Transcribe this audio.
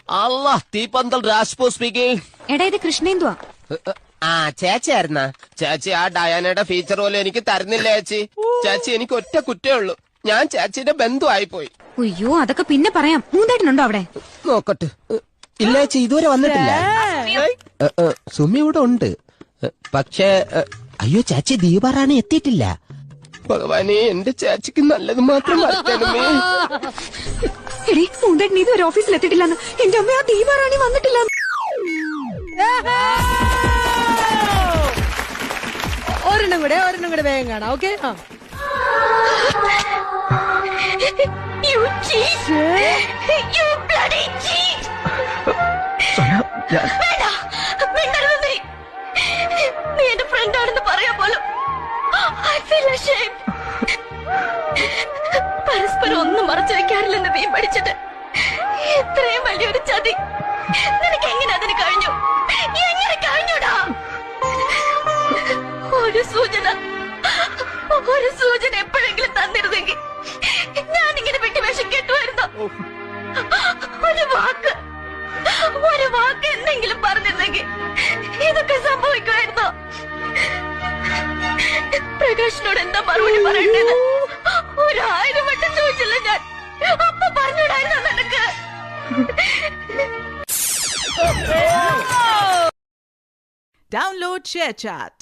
അല്ലാ തീപ്പന്തൽ Rajpur speaking. എടാ ഇത് കൃഷ്ണേന്ദുവാ. ആ ചേച്ചിയായിരുന്ന ചേച്ചി ആ ഡയാനയുടെ ഫീച്ചർ പോലും എനിക്ക് തരുന്നില്ല ചേച്ചി. ചേച്ചി എനിക്ക് ഒറ്റ കുറ്റേ ഉള്ളൂ, ഞാൻ ചേച്ചിയുടെ ബന്ധു ആയിപ്പോയി. അയ്യോ അതൊക്കെ പിന്നെ പറയാം. മൂന്നേട്ടനുണ്ടോ അവിടെ? നോക്കട്ടെ. ഇല്ല ചേച്ചി ഇതുവരെ വന്നിട്ടില്ല. സുമി ഇവിടെ ഉണ്ട്, പക്ഷേ അയ്യോ ചേച്ചി ദീപാറാണി എത്തിയിട്ടില്ല. ഭഗവാനെ എന്റെ ചേച്ചിക്ക് നല്ലത് മാത്രം വരുത്തണമേ. എടീ മൂന്നേട്ടൻ ഇതുവരെ ഓഫീസിൽ എത്തിയിട്ടില്ലെന്ന്. എന്റെ അമ്മ ആ ദീപാറാണി വന്നിട്ടില്ല. ഒരെണ്ണം കൂടെ വേഗം കാണാം. ഓക്കെ നീ എന്റെ ഫ്രണ്ട് ആണെന്ന് പറയാ പോലും പരസ്പരം ഒന്നും മറച്ചു വെക്കാറില്ലെന്ന് നീ പഠിച്ചിട്ട് ഇത്രയും വലിയൊരു ചതി നിനക്ക് എങ്ങനെ അതിന് കഴിഞ്ഞു? എങ്ങനെ കഴിഞ്ഞൂടാ? ഒരു സൂചന എപ്പോഴെങ്കിലും തന്നിരുന്നെങ്കിൽ ഞാനിങ്ങനെ വിട്ടുവേഷം കേട്ടുമായിരുന്നു. ഒരു വാക്ക് എന്തെങ്കിലും പറഞ്ഞിരുന്നെങ്കിൽ ഇതൊക്കെ സംഭവിക്കുമായിരുന്നോ? പ്രകാശിനോട് എന്താ മറുപടി പറയേണ്ടത്? 1000 വട്ടം ചോദിച്ചില്ല ഞാൻ. അപ്പൊ പറഞ്ഞൂടായിരുന്നു നിനക്ക്? Download ShareChat.